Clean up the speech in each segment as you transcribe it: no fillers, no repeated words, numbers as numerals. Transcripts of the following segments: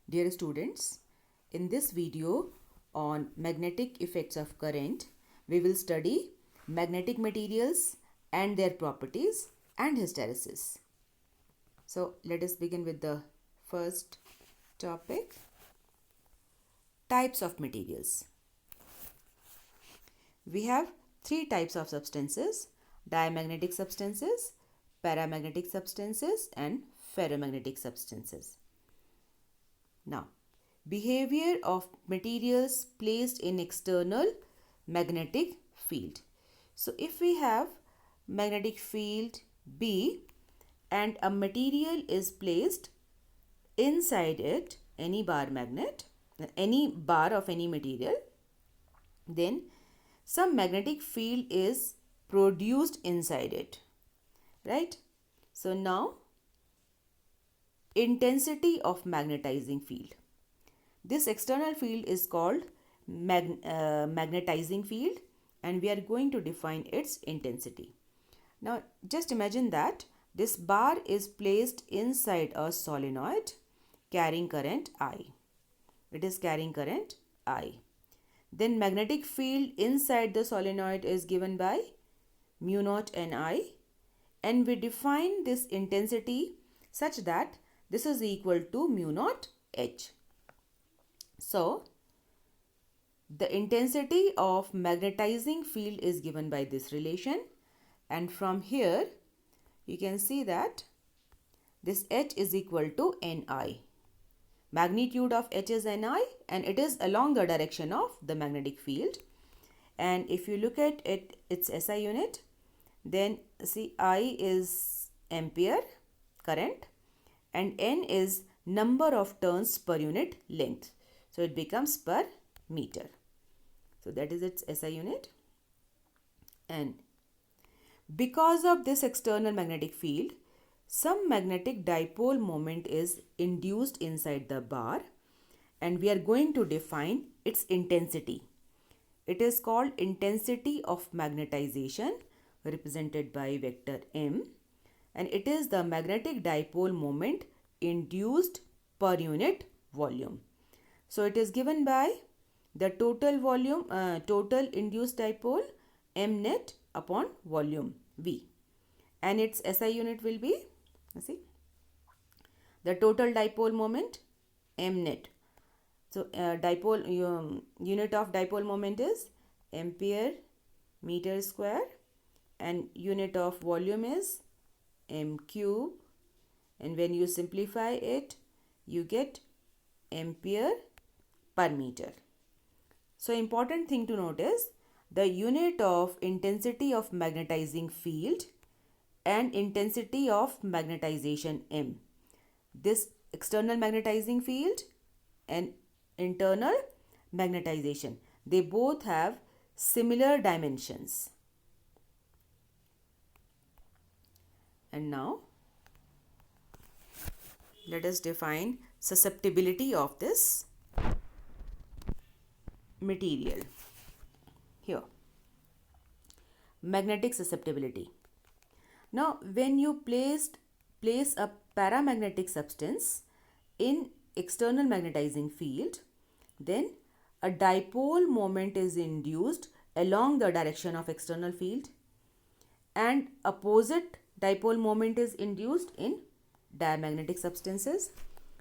Dear students, in this video on magnetic effects of current, we will study magnetic materials and their properties and hysteresis. So let us begin with the first topic, types of materials. We have three types of substances: diamagnetic substances, paramagnetic substances and ferromagnetic substances. Now, behavior of materials placed in external magnetic field. So, if we have magnetic field B and a material is placed inside it, any bar magnet, any bar of any material, then some magnetic field is produced inside it, right? So, now intensity of magnetizing field. This external field is called magnetizing field, and we are going to define its intensity. Now just imagine that this bar is placed inside a solenoid carrying current I. It is carrying current I. Then magnetic field inside the solenoid is given by mu naught Ni, and we define this intensity such that this is equal to mu naught H. So, the intensity of magnetizing field is given by this relation, and from here you can see that this H is equal to Ni. Magnitude of H is Ni, and it is along the direction of the magnetic field. And if you look at it, its SI unit, then see I is ampere current and N is number of turns per unit length. So it becomes per meter. So that is its SI unit. And because of this external magnetic field, some magnetic dipole moment is induced inside the bar, and we are going to define its intensity. It is called intensity of magnetization, represented by vector M, and it is the magnetic dipole moment induced per unit volume. So it is given by the total volume, total induced dipole M net upon volume V, and its SI unit will be, see, the total dipole moment M net. So dipole unit of dipole moment is ampere meter square, and unit of volume is M cube, and when you simplify it you get ampere per meter. So important thing to note is the unit of intensity of magnetizing field and intensity of magnetization M. This external magnetizing field and internal magnetization, they both have similar dimensions. And now let us define susceptibility of this material. Here, magnetic susceptibility. Now when you place a paramagnetic substance in external magnetizing field, then a dipole moment is induced along the direction of external field, and opposite dipole moment is induced in diamagnetic substances.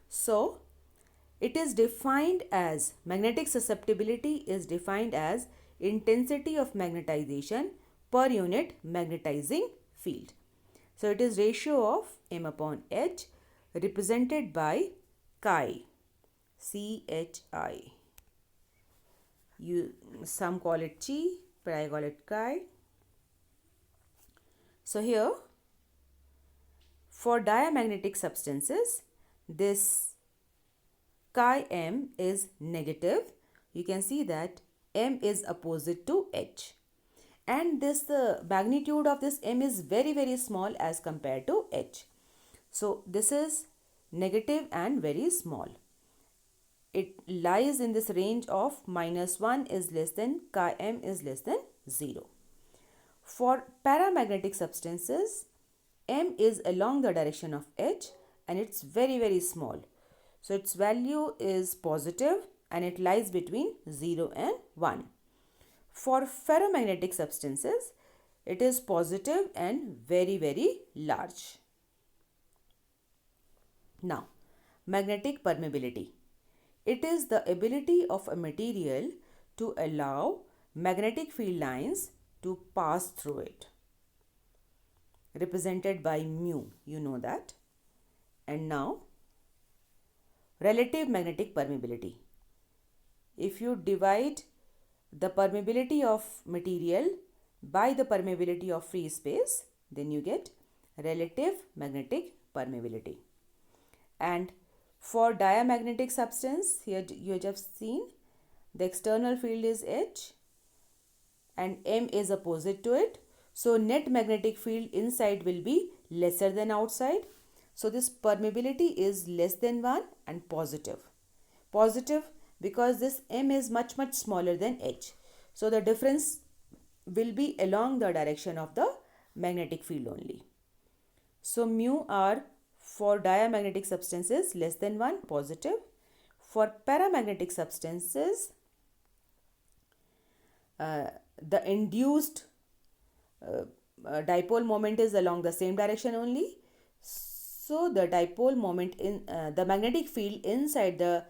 So it is defined as, magnetic susceptibility is defined as intensity of magnetization per unit magnetizing field. So it is ratio of M upon H, represented by chi, CHI. Some call it chi, but I call it chi. So here, for diamagnetic substances, this chi M is negative. You can see that M is opposite to H, and this the magnitude of this M is very small as compared to H. So this is negative and very small. It lies in this range of -1 is less than chi M is less than 0. For paramagnetic substances, M is along the direction of H, and it's very small. So its value is positive and it lies between 0 and 1. For ferromagnetic substances, it is positive and very large. Now, magnetic permeability. It is the ability of a material to allow magnetic field lines to pass through it, represented by mu, you know that. And now, relative magnetic permeability. If you divide the permeability of material by the permeability of free space, then you get relative magnetic permeability. And for diamagnetic substance, here you have just seen the external field is H and M is opposite to it. So net magnetic field inside will be lesser than outside. So this permeability is less than 1 and positive. Positive because this M is much smaller than H. So the difference will be along the direction of the magnetic field only. So mu r for diamagnetic substances less than 1, positive. For paramagnetic substances, the induced dipole moment is along the same direction only. So the dipole moment in the magnetic field inside the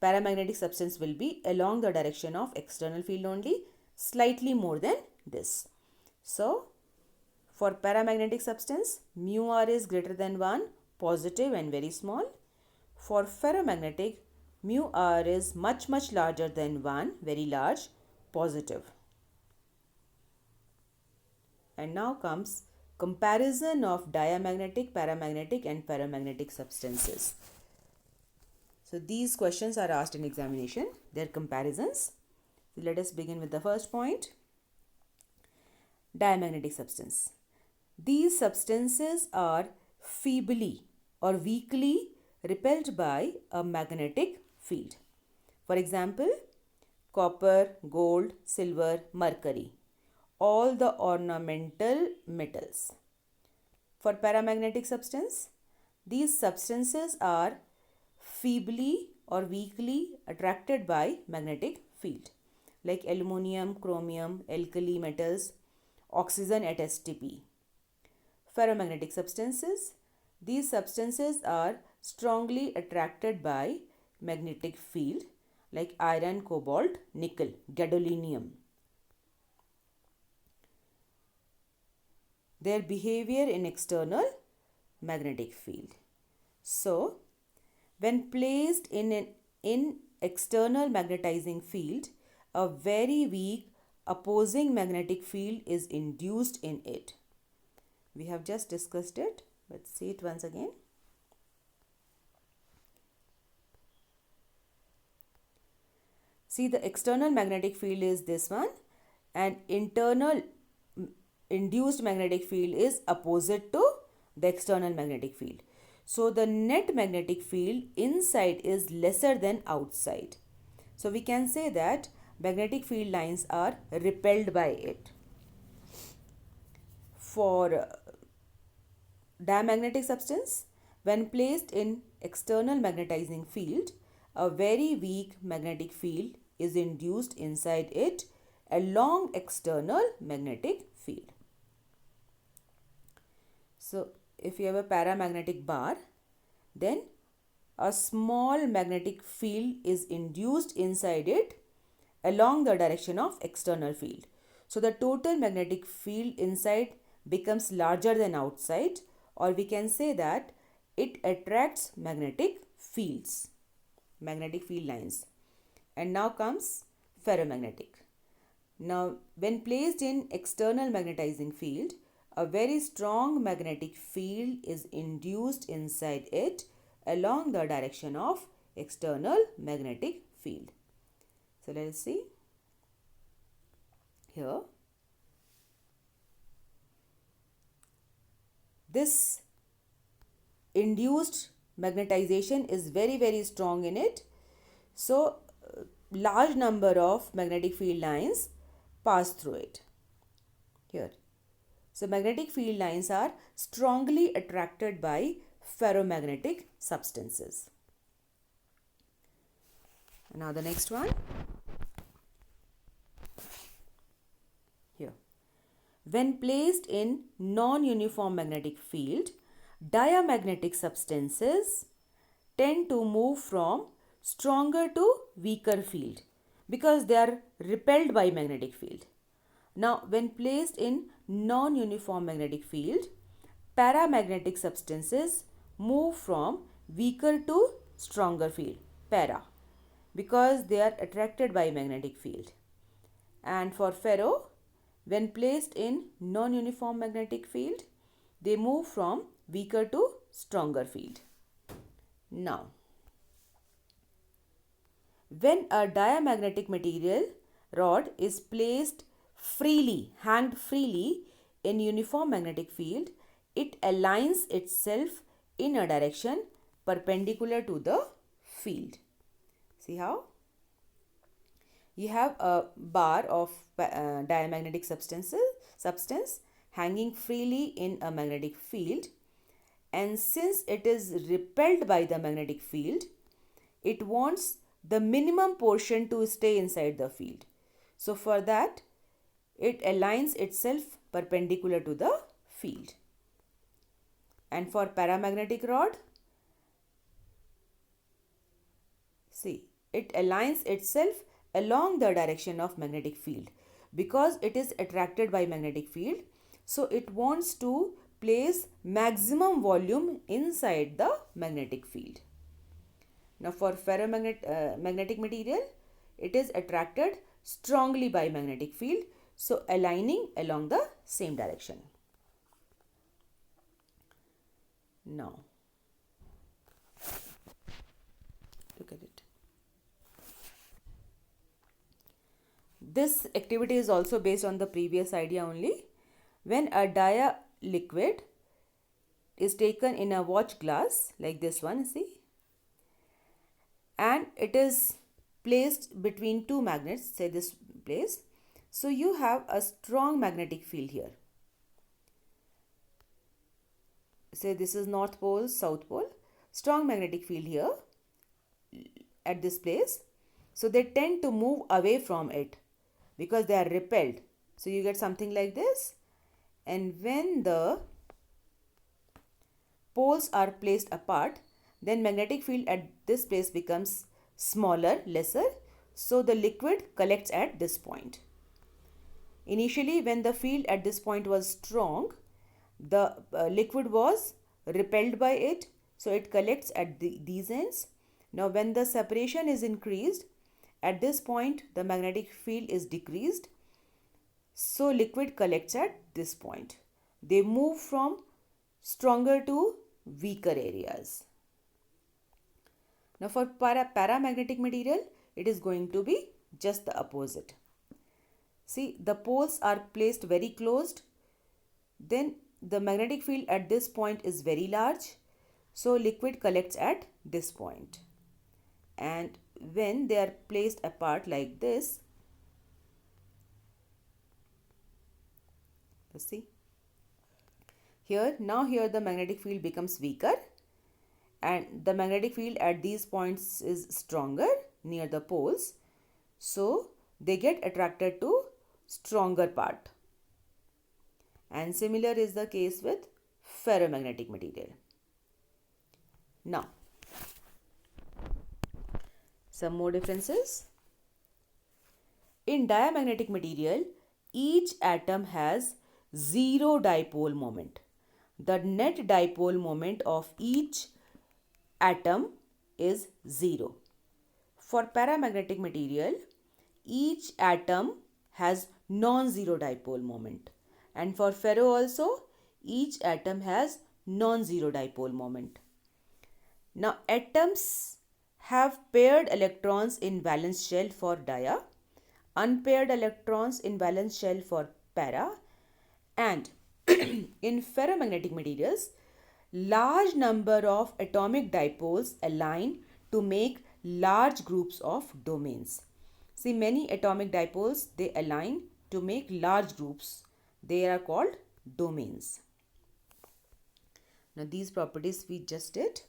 paramagnetic substance will be along the direction of external field only, slightly more than this. So for paramagnetic substance, mu r is greater than 1, positive and very small. For ferromagnetic, mu r is much larger than 1, very large, positive. And now comes comparison of diamagnetic, paramagnetic and ferromagnetic substances. So these questions are asked in examination, their comparisons. So let us begin with the first point. Diamagnetic substance. These substances are feebly or weakly repelled by a magnetic field. For example, copper, gold, silver, mercury, all the ornamental metals. For paramagnetic substance, these substances are feebly or weakly attracted by magnetic field, like aluminum, chromium, alkali metals, oxygen at STP. Ferromagnetic substances, these substances are strongly attracted by magnetic field, like iron, cobalt, nickel, gadolinium. Their behavior in external magnetic field. So, when placed in an external magnetizing field, a very weak opposing magnetic field is induced in it. We have just discussed it. Let's see it once again. See, the external magnetic field is this one and internal induced magnetic field is opposite to the external magnetic field. So the net magnetic field inside is lesser than outside. So we can say that magnetic field lines are repelled by it. For diamagnetic substance, when placed in external magnetizing field, a very weak magnetic field is induced inside it along external magnetic field. So if you have a paramagnetic bar, then a small magnetic field is induced inside it along the direction of external field. So the total magnetic field inside becomes larger than outside, or we can say that it attracts magnetic fields, magnetic field lines. And now comes ferromagnetic. Now when placed in external magnetizing field, a very strong magnetic field is induced inside it along the direction of external magnetic field. So let us see here. This induced magnetization is very strong in it. So large number of magnetic field lines pass through it here. So magnetic field lines are strongly attracted by ferromagnetic substances. Now the next one. Here. When placed in non-uniform magnetic field, diamagnetic substances tend to move from stronger to weaker field because they are repelled by magnetic field. Now, when placed in non-uniform magnetic field, paramagnetic substances move from weaker to stronger field, para, because they are attracted by magnetic field. And for ferro, when placed in non-uniform magnetic field, they move from weaker to stronger field. Now, when a diamagnetic material rod is placed freely, hanged freely in uniform magnetic field, it aligns itself in a direction perpendicular to the field. See how? You have a bar of diamagnetic substance hanging freely in a magnetic field, and since it is repelled by the magnetic field, it wants the minimum portion to stay inside the field. So for that, it aligns itself perpendicular to the field. And for paramagnetic rod, see, it aligns itself along the direction of magnetic field because it is attracted by magnetic field. So it wants to place maximum volume inside the magnetic field. Now for magnetic material, it is attracted strongly by magnetic field, so aligning along the same direction. Now look at it. This activity is also based on the previous idea only. When a dia liquid is taken in a watch glass like this one, see, and it is placed between two magnets, say this place, so you have a strong magnetic field here. Say this is north pole, south pole, strong magnetic field here at this place, so they tend to move away from it because they are repelled. So you get something like this, and when the poles are placed apart, then magnetic field at this place becomes smaller, lesser, so the liquid collects at this point. Initially, when the field at this point was strong, the liquid was repelled by it, so it collects at these ends. Now when the separation is increased, at this point the magnetic field is decreased, so liquid collects at this point. They move from stronger to weaker areas. Now for paramagnetic material, it is going to be just the opposite. See, the poles are placed very closed, then the magnetic field at this point is very large, so liquid collects at this point. And when they are placed apart like this, let's see, here the magnetic field becomes weaker and the magnetic field at these points is stronger near the poles, so they get attracted to stronger part. And similar is the case with ferromagnetic material. Now some more differences. In diamagnetic material, each atom has zero dipole moment. The net dipole moment of each atom is zero. For paramagnetic material, each atom has non-zero dipole moment. And for ferro also, each atom has non-zero dipole moment. Now atoms have paired electrons in valence shell for dia, unpaired electrons in valence shell for para, and in ferromagnetic materials, large number of atomic dipoles align to make large groups of domains. See, many atomic dipoles, they align to make large groups. They are called domains. Now these properties we just did.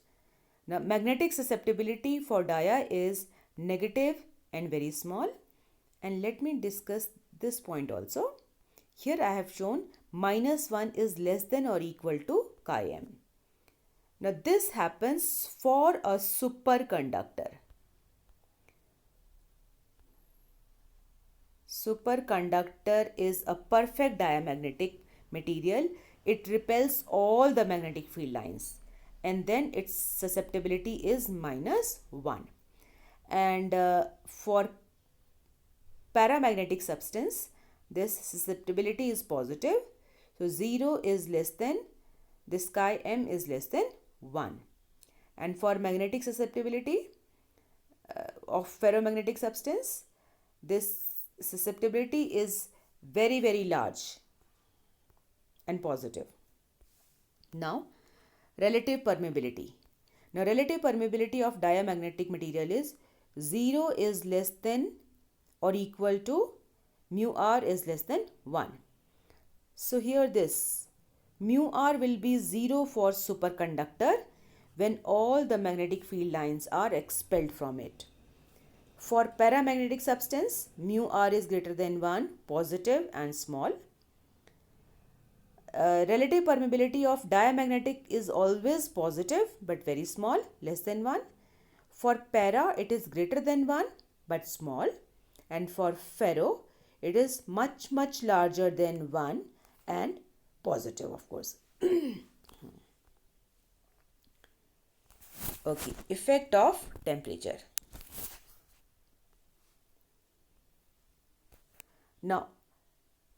Now magnetic susceptibility for dia is negative and very small. And let me discuss this point also. Here I have shown -1 is less than or equal to chi m. Now this happens for a superconductor. Superconductor is a perfect diamagnetic material. It repels all the magnetic field lines, and then its susceptibility is -1. And for paramagnetic substance, this susceptibility is positive. So 0 is less than, this chi m is less than 1. And for magnetic susceptibility of ferromagnetic substance, this susceptibility is very, very large and positive. Now, relative permeability. Now, relative permeability of diamagnetic material is 0 is less than or equal to mu r is less than 1. So, here this mu r will be 0 for superconductor when all the magnetic field lines are expelled from it. For paramagnetic substance, mu r is greater than 1, positive and small. Relative permeability of diamagnetic is always positive but very small, less than 1. For para, it is greater than 1 but small. And for ferro, it is much, much larger than 1 and positive, of course. Okay, effect of temperature. Now,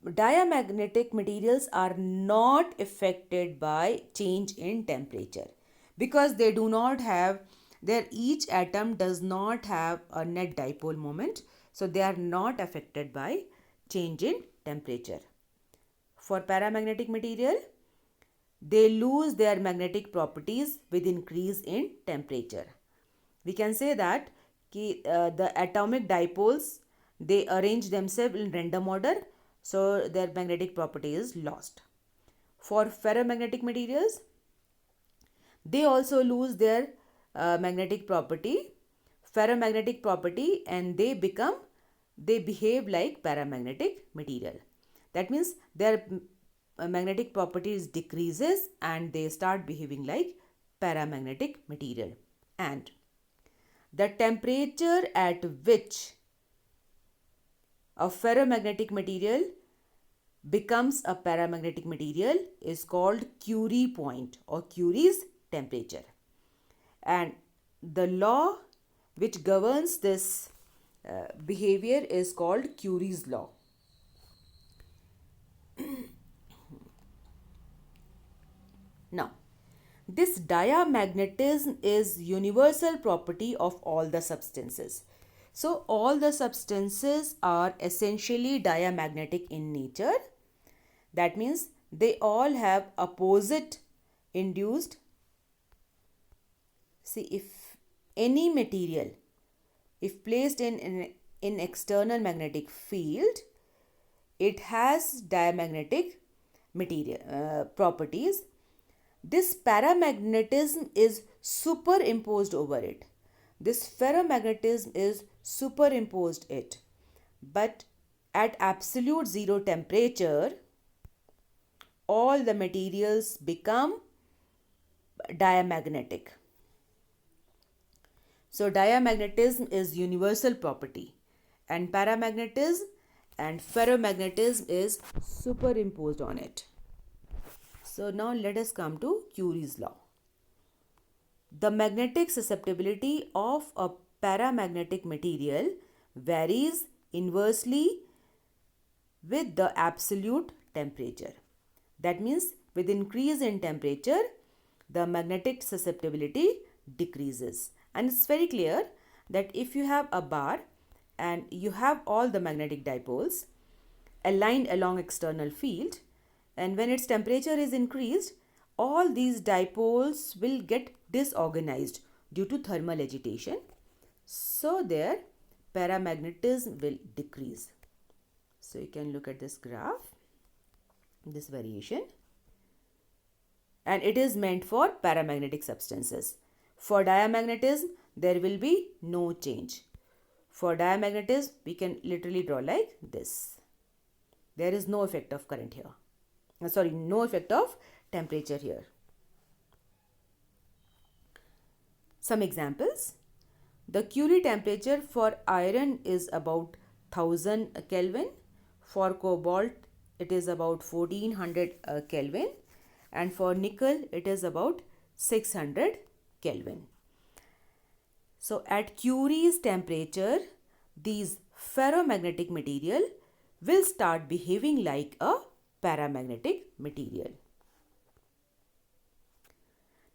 diamagnetic materials are not affected by change in temperature because they do not have, each atom does not have a net dipole moment, so they are not affected by change in temperature. For paramagnetic material, they lose their magnetic properties with increase in temperature. We can say that the atomic dipoles, they arrange themselves in random order, so their magnetic property is lost. For ferromagnetic materials, they also lose their magnetic property, ferromagnetic property, and they behave like paramagnetic material. That means their magnetic properties decreases and they start behaving like paramagnetic material. And the temperature at which a ferromagnetic material becomes a paramagnetic material is called Curie point or Curie's temperature. And the law which governs this behavior is called Curie's law. Now, this diamagnetism is universal property of all the substances. So, all the substances are essentially diamagnetic in nature. That means they all have opposite induced. See, if any material, if placed in external magnetic field, it has diamagnetic material properties. This paramagnetism is superimposed over it. This ferromagnetism is superimposed it. But at absolute zero temperature, all the materials become diamagnetic. So diamagnetism is universal property, and paramagnetism and ferromagnetism is superimposed on it. So now let us come to Curie's law. The magnetic susceptibility of a paramagnetic material varies inversely with the absolute temperature. That means with increase in temperature, the magnetic susceptibility decreases. And it's very clear that if you have a bar and you have all the magnetic dipoles aligned along external field, and when its temperature is increased, all these dipoles will get disorganized due to thermal agitation. So their paramagnetism will decrease. So you can look at this graph, this variation, and it is meant for paramagnetic substances. For diamagnetism, there will be no change. For diamagnetism, we can literally draw like this. There is no effect of current here. No effect of temperature here. Some examples. The Curie temperature for iron is about 1000 Kelvin. For cobalt, it is about 1400 Kelvin. And for nickel, it is about 600 Kelvin. So at Curie's temperature, these ferromagnetic material will start behaving like a paramagnetic material.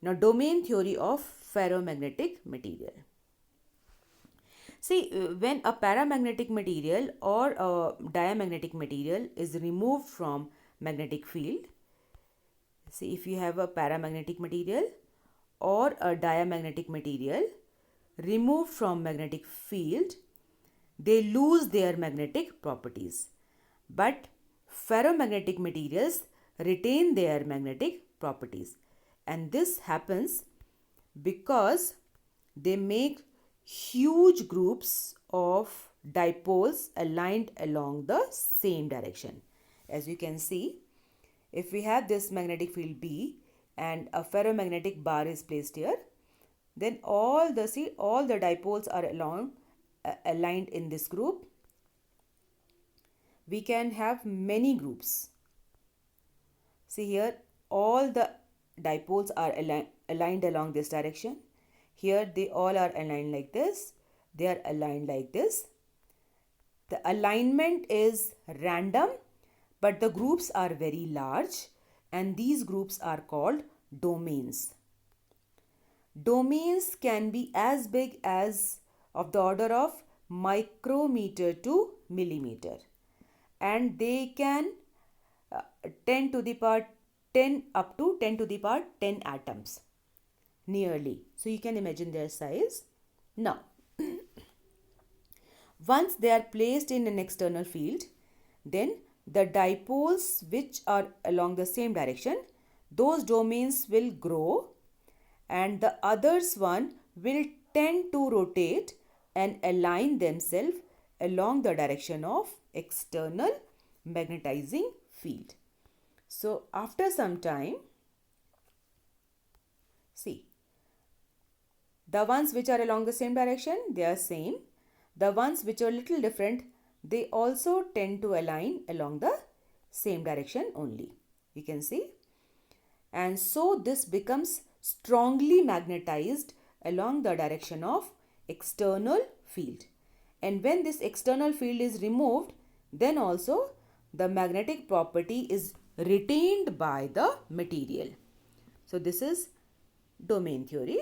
Now, domain theory of ferromagnetic material. See, when a paramagnetic material or a diamagnetic material is removed from magnetic field, see, if you have a paramagnetic material or a diamagnetic material removed from magnetic field, they lose their magnetic properties. But ferromagnetic materials retain their magnetic properties. And this happens because they make huge groups of dipoles aligned along the same direction. As you can see, if we have this magnetic field B and a ferromagnetic bar is placed here, then all the dipoles are aligned in this group. We can have many groups. See here, all the dipoles are aligned along this direction. Here they all are aligned like this. They are aligned like this. The alignment is random, but the groups are very large, and these groups are called domains. Domains can be as big as of the order of micrometer to millimeter, and they can 10 to the power 10 up to 10 to the power 10 atoms nearly. So you can imagine their size. Now, once they are placed in an external field, then the dipoles which are along the same direction, those domains will grow, and the others one will tend to rotate and align themselves along the direction of external magnetizing field. So after some time, see, the ones which are along the same direction, they are same. The ones which are little different, they also tend to align along the same direction only. You can see. And so this becomes strongly magnetized along the direction of external field. And when this external field is removed, then also the magnetic property is retained by the material. So this is domain theory.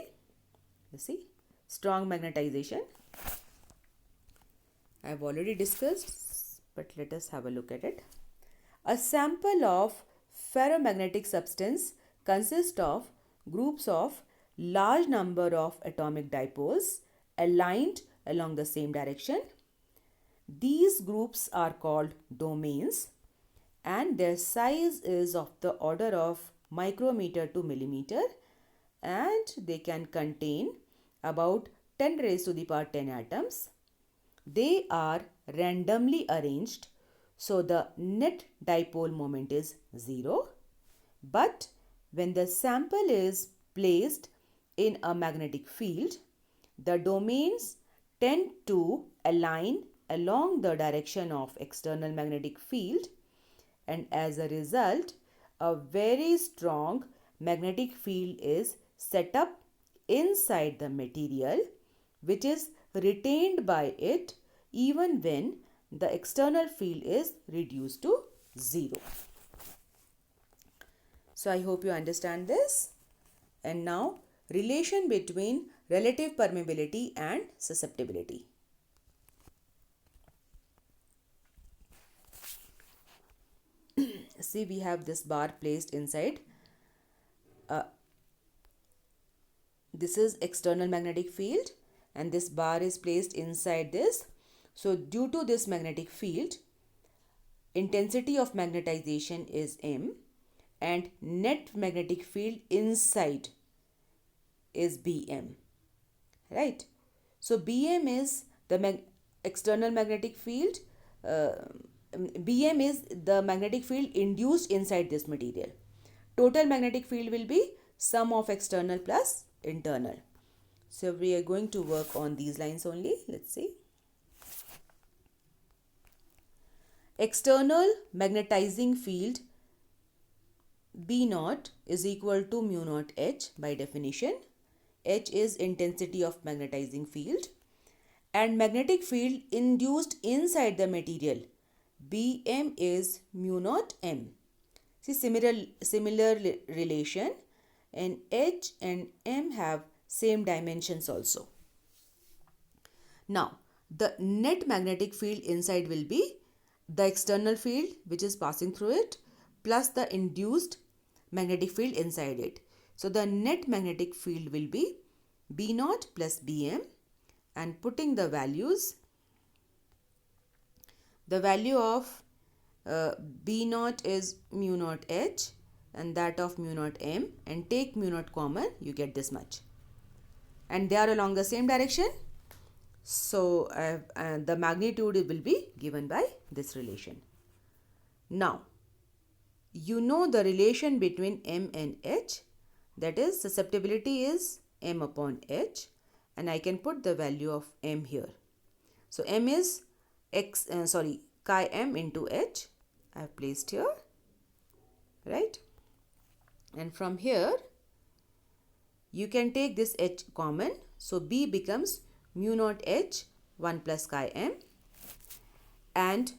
You see, strong magnetization. I have already discussed, but let us have a look at it. A sample of ferromagnetic substance consists of groups of large number of atomic dipoles aligned along the same direction. These groups are called domains, and their size is of the order of micrometer to millimeter, and they can contain about 10 raised to the power 10 atoms. They are randomly arranged, so the net dipole moment is 0. But when the sample is placed in a magnetic field, the domains tend to align along the direction of external magnetic field, and as a result, a very strong magnetic field is set up inside the material, which is retained by it even when the external field is reduced to 0. So I hope you understand this. And now, relation between relative permeability and susceptibility. See, we have this bar placed inside. This is external magnetic field, and this bar is placed inside this. So due to this magnetic field, intensity of magnetization is M, and net magnetic field inside is Bm, right? So Bm is the external magnetic field, uh, Bm is the magnetic field induced inside this material. Total magnetic field will be sum of external plus internal. So we are going to work on these lines only. Let's see. External magnetizing field B naught is equal to mu naught H by definition. H is intensity of magnetizing field, and magnetic field induced inside the material Bm is mu naught M. See, similar relation, and H and M have same dimensions also. Now, the net magnetic field inside will be the external field which is passing through it plus the induced magnetic field inside it. So, the net magnetic field will be B naught plus Bm, and putting the values, the value of B naught is mu naught H and that of mu naught M, and take mu naught common, you get this much. And they are along the same direction. So, the magnitude will be given by this relation. Now, you know the relation between M and H, that is susceptibility is M upon H, and I can put the value of M here. So, M is chi M into H, I have placed here, right? And from here, you can take this H common. So, B becomes mu naught H 1 plus chi M, and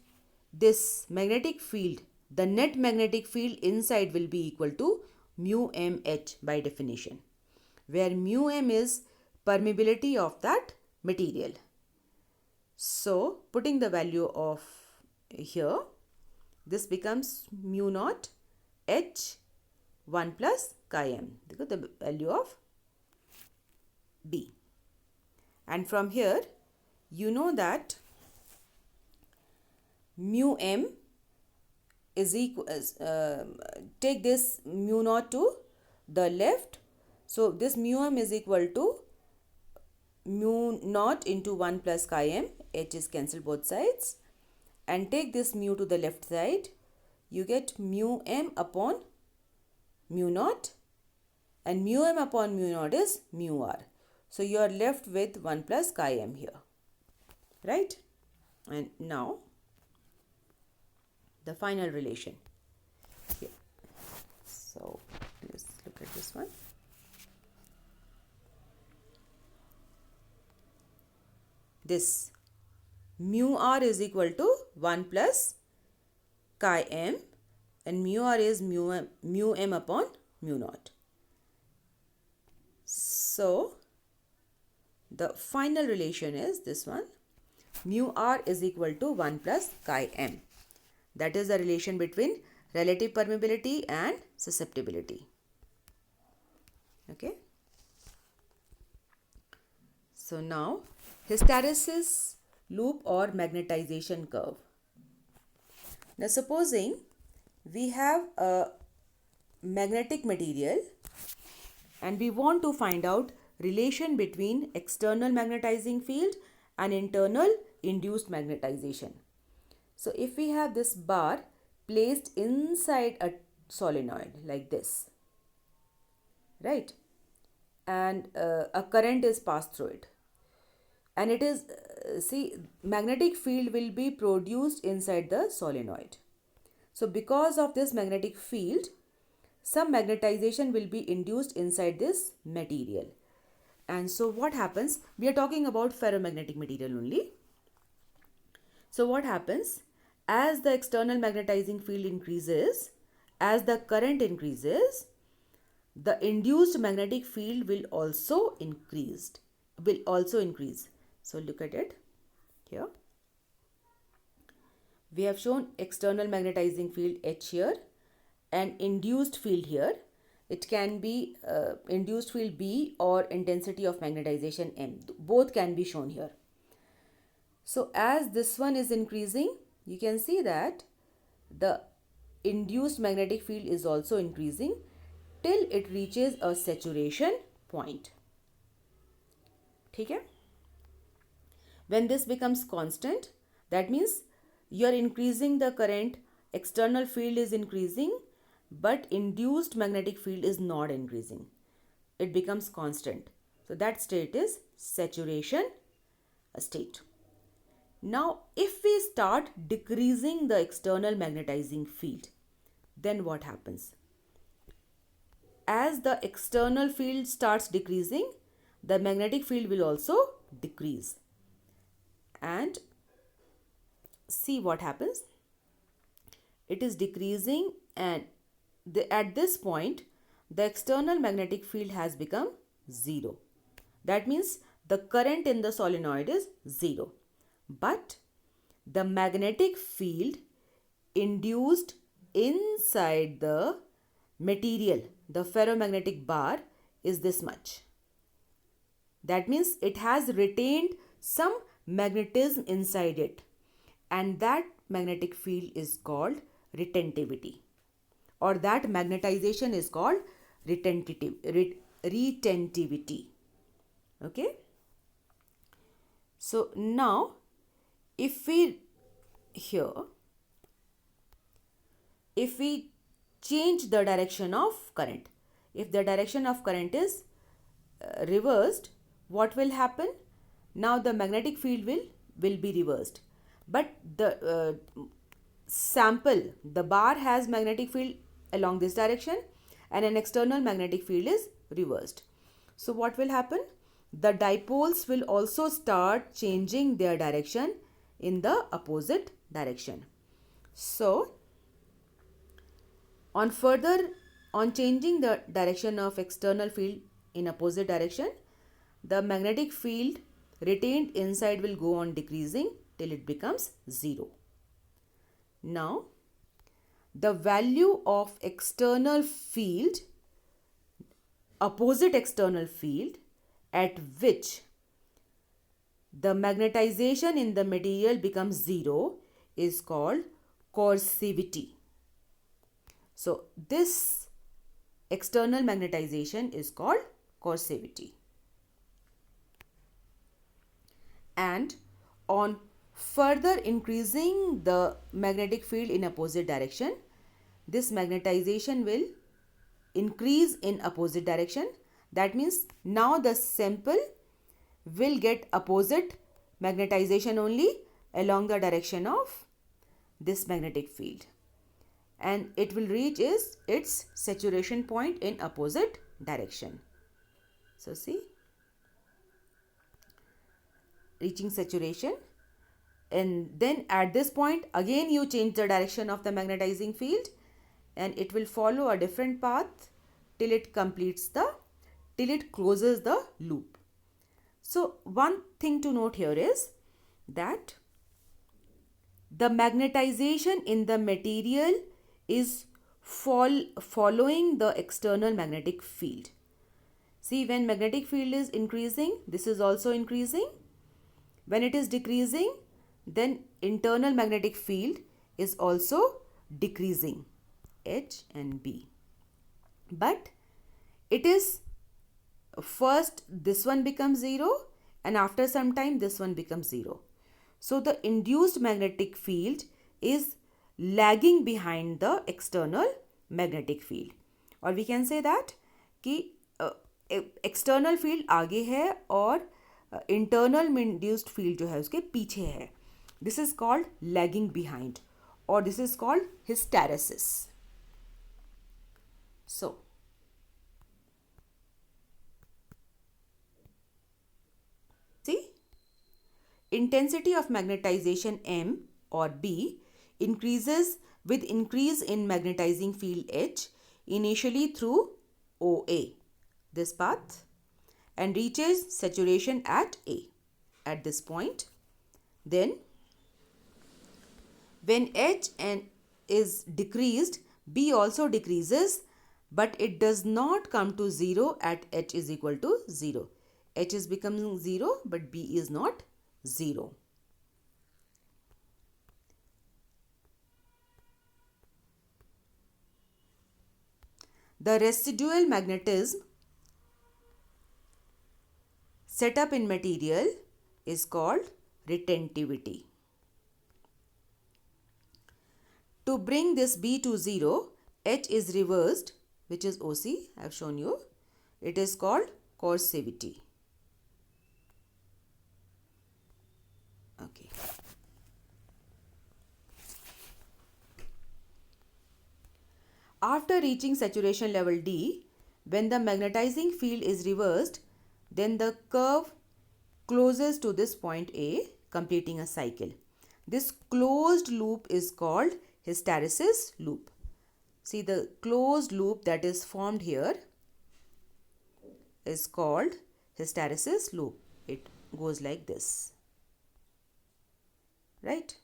this magnetic field, the net magnetic field inside will be equal to mu M H by definition, where mu M is permeability of that material. So, putting the value of here, this becomes mu naught H 1 plus chi M, the value of B. And from here, you know that mu M is equal, take this mu naught to the left. So, this mu M is equal to mu naught into 1 plus chi M, H is cancelled both sides, and take this mu to the left side, you get mu M upon mu naught, and mu M upon mu naught is mu R. So, you are left with 1 plus chi M here, right? And now, the final relation here. So, let's look at this one. This mu R is equal to 1 plus chi M, and mu R is mu M upon mu naught. So, the final relation is this one, mu R is equal to 1 plus chi M. That is the relation between relative permeability and susceptibility. Okay. So, now hysteresis loop or magnetization curve. Now, supposing we have a magnetic material and we want to find out relation between external magnetizing field and internal induced magnetization. So, if we have this bar placed inside a solenoid like this, right, and a current is passed through it, and it is, see, magnetic field will be produced inside the solenoid. So, because of this magnetic field, some magnetization will be induced inside this material. And so, what happens? We are talking about ferromagnetic material only. So, what happens? As the external magnetizing field increases, as the current increases, the induced magnetic field will also increase. So, look at it here. We have shown external magnetizing field H here and induced field here. It can be induced field B or intensity of magnetization M. Both can be shown here. So, as this one is increasing, you can see that the induced magnetic field is also increasing till it reaches a saturation point. ठीक है? When this becomes constant, that means you are increasing the current, external field is increasing, but induced magnetic field is not increasing. It becomes constant. So that state is saturation state. Now, if we start decreasing the external magnetizing field, then what happens? As the external field starts decreasing, the magnetic field will also decrease. And see what happens. It is decreasing, and at this point, the external magnetic field has become 0. That means the current in the solenoid is 0. But the magnetic field induced inside the material, the ferromagnetic bar, is this much. That means it has retained some magnetism inside it, and that magnetic field is called retentivity, or that magnetization is called retentivity. Okay. So now if we change the direction of current, if the direction of current is reversed, what will happen? Now the magnetic field will be reversed, but the the bar has magnetic field along this direction, and an external magnetic field is reversed. So what will happen? The dipoles will also start changing their direction in the opposite direction. So on changing the direction of external field in opposite direction, the magnetic field retained inside will go on decreasing till it becomes 0. Now, the value of external field, opposite external field, at which the magnetization in the material becomes 0 is called coercivity. So, this external magnetization is called coercivity. And on further increasing the magnetic field in opposite direction, this magnetization will increase in opposite direction. That means now the sample will get opposite magnetization only along the direction of this magnetic field, and it will reach its saturation point in opposite direction. So see, reaching saturation, and then at this point again you change the direction of the magnetizing field, and it will follow a different path till it closes the loop. So one thing to note here is that the magnetization in the material is following the external magnetic field. See, when magnetic field is increasing, this is also increasing. When it is decreasing, then internal magnetic field is also decreasing, H and B. But it is first this one becomes 0, and after some time this one becomes 0. So the induced magnetic field is lagging behind the external magnetic field, और we can say that कि external field आगे है और internal induced field जो है उसके पीछे है. This is called lagging behind, or this is called hysteresis. So see, intensity of magnetization M or B increases with increase in magnetizing field H initially through OA, this path, and reaches saturation at A at this point. Then when H is decreased, B also decreases, but it does not come to 0 at H is equal to 0. H is becoming 0, but B is not 0. The residual magnetism set up in material is called retentivity. To bring this B to 0, H is reversed, which is OC, I have shown you. It is called coercivity. Okay. After reaching saturation level D, when the magnetizing field is reversed, then the curve closes to this point A, completing a cycle. This closed loop is called hysteresis loop. See, the closed loop that is formed here is called hysteresis loop. It goes like this, right?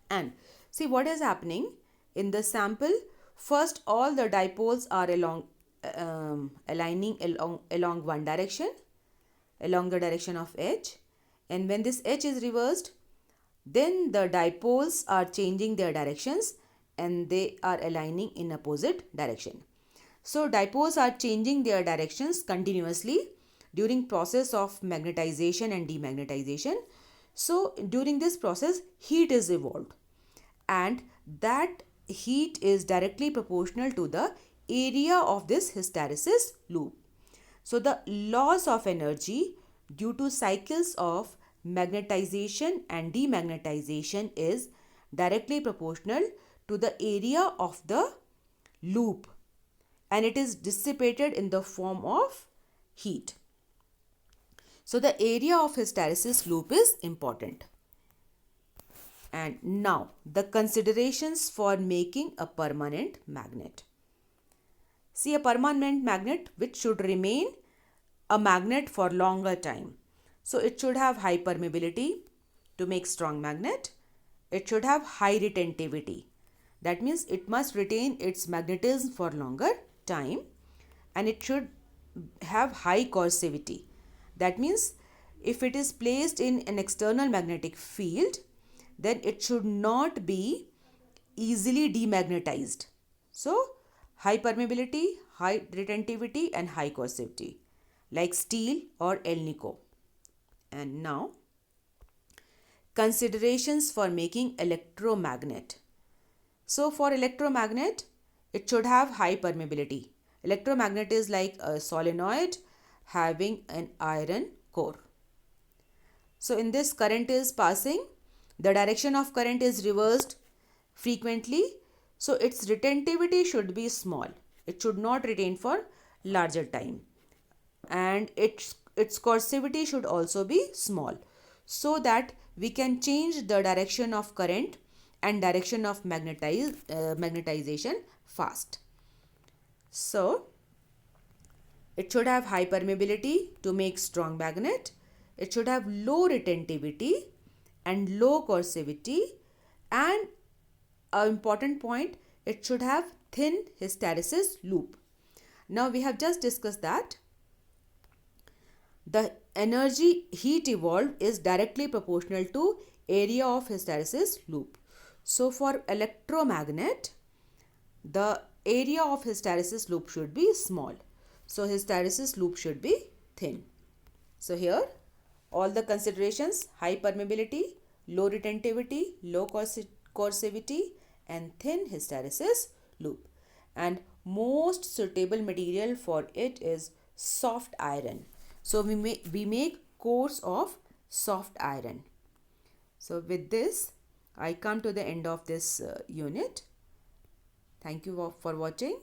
And see what is happening in the sample. First, all the dipoles are aligning along one direction, along the direction of H. And when this H is reversed, then the dipoles are changing their directions and they are aligning in opposite direction. So dipoles are changing their directions continuously during process of magnetization and demagnetization. So during this process, heat is evolved, and that heat is directly proportional to the area of this hysteresis loop. So the loss of energy due to cycles of magnetization and demagnetization is directly proportional to the area of the loop, and it is dissipated in the form of heat. So the area of hysteresis loop is important. And now the considerations for making a permanent magnet. See, a permanent magnet which should remain a magnet for longer time. So it should have high permeability to make strong magnet. It should have high retentivity. That means it must retain its magnetism for longer time, and it should have high coercivity. That means if it is placed in an external magnetic field, then it should not be easily demagnetized. So high permeability, high retentivity and high coercivity, like steel or alnico. And now considerations for making electromagnet. So for electromagnet, it should have high permeability. Electromagnet is like a solenoid having an iron core. So in this, current is passing. The direction of current is reversed frequently. So its retentivity should be small. It should not retain for larger time. And its coercivity should also be small, so that we can change the direction of current and direction of magnetization fast. So it should have high permeability to make strong magnet. It should have low retentivity and low coercivity, and an important point, it should have thin hysteresis loop. Now we have just discussed that the energy heat evolved is directly proportional to area of hysteresis loop. So for electromagnet, the area of hysteresis loop should be small. So hysteresis loop should be thin. So here all the considerations: high permeability, low retentivity, low coercivity and thin hysteresis loop. And most suitable material for it is soft iron. So we make cores of soft iron. So with this, I come to the end of this unit. Thank you for watching.